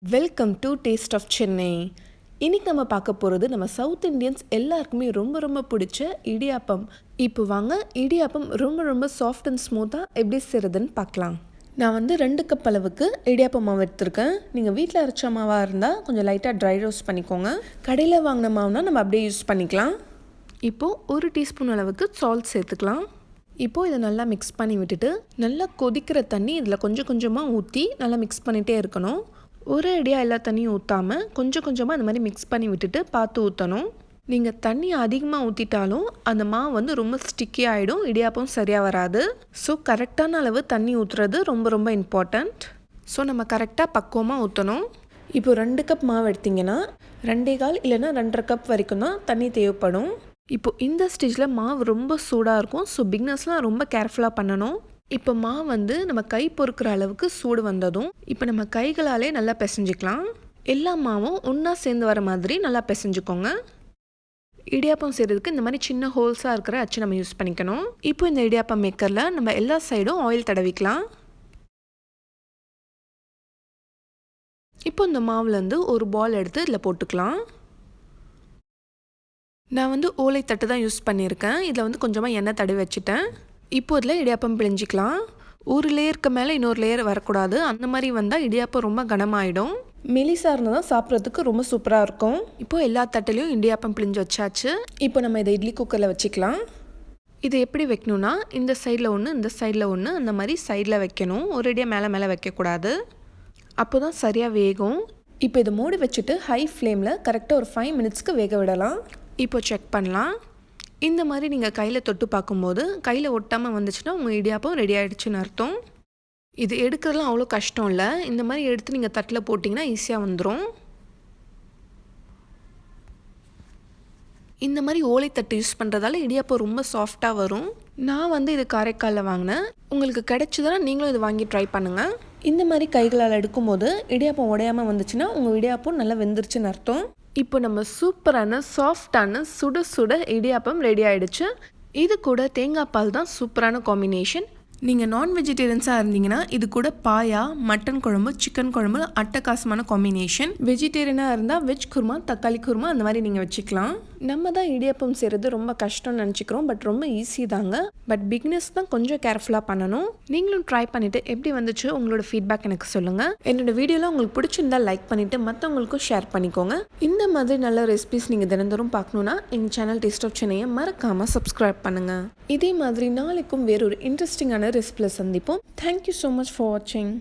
Welcome to taste of Chennai. இன்றைக்கி நம்ம பார்க்க போகிறது நம்ம சவுத் இண்டியன்ஸ் எல்லாருக்குமே ரொம்ப பிடிச்ச இடியாப்பம். இப்போ வாங்க இடியாப்பம் ரொம்ப சாஃப்ட் அண்ட் ஸ்மூத்தாக எப்படி செய்கிறதுன்னு பார்க்கலாம். நான் 2 கப் அளவுக்கு இடியாப்பம் மாவு எடுத்திருக்கேன். நீங்கள் வீட்டில் அரைச்ச மாவாக இருந்தால் கொஞ்சம் லைட்டாக ட்ரை ரோஸ்ட் பண்ணிக்கோங்க. கடையில் வாங்கின மாவுனா நம்ம அப்படியே யூஸ் பண்ணிக்கலாம். இப்போது 1 டீஸ்பூன் அளவுக்கு சால்ட் சேர்த்துக்கலாம். இப்போது இதை நல்லா மிக்ஸ் பண்ணி விட்டுட்டு நல்லா கொதிக்கிற தண்ணி இதில் கொஞ்சமாக ஊற்றி நல்லா மிக்ஸ் பண்ணிகிட்டே இருக்கணும். ஒரு அடியாக எல்லா தண்ணியும் ஊற்றாமல் கொஞ்சமாக இந்த மாதிரி மிக்ஸ் பண்ணி விட்டுட்டு பார்த்து ஊற்றணும். நீங்கள் தண்ணி அதிகமாக ஊற்றிட்டாலும் அந்த மாவு ரொம்ப ஸ்டிக்கி ஆகிடும், இடியாப்பம் சரியாக வராது. ஸோ கரெக்டான அளவு தண்ணி ஊற்றுறது ரொம்ப இம்பார்ட்டண்ட். ஸோ நம்ம கரெக்டாக பக்குவமாக ஊற்றணும். இப்போ 2 கப் மாவு எடுத்திங்கன்னா 2.25 இல்லைன்னா 2.5 கப் வரைக்கும் தான் தண்ணி தேவைப்படும். இப்போ இந்த ஸ்டேஜில் மாவு ரொம்ப சூடாக இருக்கும். ஸோ பிக்னர்ஸ்லாம் ரொம்ப கேர்ஃபுல்லாக பண்ணணும். இப்போ மாவு நம்ம கை பொறுக்கிற அளவுக்கு சூடு வந்ததும் இப்போ நம்ம கைகளாலே நல்லா பிசைஞ்சிக்கலாம். எல்லா மாவும் ஒன்றா சேர்ந்து வர மாதிரி நல்லா பிசைஞ்சுக்கோங்க. இடியாப்பம் செய்கிறதுக்கு இந்த மாதிரி சின்ன ஹோல்ஸாக இருக்கிற அச்சு நம்ம யூஸ் பண்ணிக்கணும். இப்போ இந்த இடியாப்பம் மேக்கரில் நம்ம எல்லா சைடும் ஆயில் தடவிக்கலாம். இப்போ இந்த மாவுலேருந்து ஒரு பால் எடுத்து இதில் போட்டுக்கலாம். நான் ஓலை தட்டு தான் யூஸ் பண்ணியிருக்கேன். இதில் கொஞ்சமாக எண்ணெய் தடவி வச்சுட்டேன். இப்போ இதில் இடியாப்பம் பிழிஞ்சிக்கலாம். ஒரு லேயருக்கு மேலே இன்னொரு லேயர் வரக்கூடாது. அந்த மாதிரி வந்தால் இடியாப்பம் ரொம்ப கனமாயிடும். மெலிசாக இருந்தால் தான் சாப்பிட்றதுக்கு ரொம்ப சூப்பராக இருக்கும். இப்போது எல்லா தட்டிலையும் இடியாப்பம் பிழிஞ்சு வச்சாச்சு. இப்போ நம்ம இதை இட்லி குக்கரில் வச்சுக்கலாம். இது எப்படி வைக்கணும்னா இந்த சைடில் ஒன்று இந்த சைடில் ஒன்று அந்த மாதிரி சைடில் வைக்கணும். ஒரேடியாக மேலே வைக்கக்கூடாது. அப்போ தான் சரியாக வேகும். இப்போ இதை மூடி வச்சுட்டு ஹை ஃப்ளேமில் கரெக்டாக ஒரு 5 மினிட்ஸ்க்கு வேக விடலாம். இப்போ செக் பண்ணலாம். இந்த மாதிரி நீங்கள் கையில் தொட்டு பார்க்கும்போது கையில் ஒட்டாமல் வந்துச்சுன்னா உங்கள் இடியாப்பம் ரெடி ஆகிடுச்சுன்னு அர்த்தம். இது எடுக்கிறதுலாம் அவ்வளோ கஷ்டம் இல்லை. இந்த மாதிரி எடுத்து நீங்கள் தட்டில் போட்டிங்கன்னா ஈஸியாக வந்துடும். இந்த மாதிரி ஓலை தட்டு யூஸ் பண்ணுறதால இடியாப்பம் ரொம்ப சாஃப்டாக வரும். நான் இது காரைக்காலில் வாங்கினேன். உங்களுக்கு கிடைச்சதுன்னா நீங்களும் இது வாங்கி ட்ரை பண்ணுங்கள். இந்த மாதிரி கைகளால் எடுக்கும்போது இடியாப்பம் உடையாமல் வந்துச்சுன்னா உங்கள் இடியாப்பம் நல்லா வெந்துருச்சுன்னு அர்த்தம். இப்போ நம்ம சூப்பரான சாஃப்டான சுட இடியாப்பம் ரெடி ஆகிடுச்சு. இது கூட தேங்காய் பால் தான் சூப்பரான காம்பினேஷன். நீங்கள் நான் வெஜிடேரியன்ஸாக இருந்தீங்கன்னா இது கூட பாயா, மட்டன் குழம்பு, சிக்கன் குழம்பு அட்டகாசமான காம்பினேஷன். வெஜிடேரியனாக இருந்தால் வெஜ் குருமா, தக்காளி குருமா அந்த மாதிரி நீங்கள் வச்சுக்கலாம். நம்ம தான் இடியாப்பம் செய்கிறது ரொம்ப கஷ்டம்னு நினச்சிக்கிறோம். பட் ரொம்ப ஈஸி தாங்க. பட் பிகினர்ஸ் தான் கொஞ்சம் கேர்ஃபுல்லாக பண்ணணும். நீங்களும் ட்ரை பண்ணிவிட்டு எப்படி வந்துச்சு உங்களோட ஃபீட்பேக் எனக்கு சொல்லுங்கள். என்னோட வீடியோவில் உங்களுக்கு பிடிச்சிருந்தால் லைக் பண்ணிவிட்டு மற்றவங்களுக்கும் ஷேர் பண்ணிக்கோங்க. இந்த மாதிரி நல்ல ரெசிபிஸ் நீங்கள் தினந்தோறும் பார்க்கணுன்னா எங்கள் சேனல் டேஸ்ட் ஆஃப் சென்னையை மறக்காமல் சப்ஸ்கிரைப் பண்ணுங்கள். இதே மாதிரி நாளைக்கும் வேறொரு இன்ட்ரெஸ்டிங்கான ரெசிபியில் சந்திப்போம். தேங்க்யூ ஸோ மச் ஃபார் வாட்சிங்.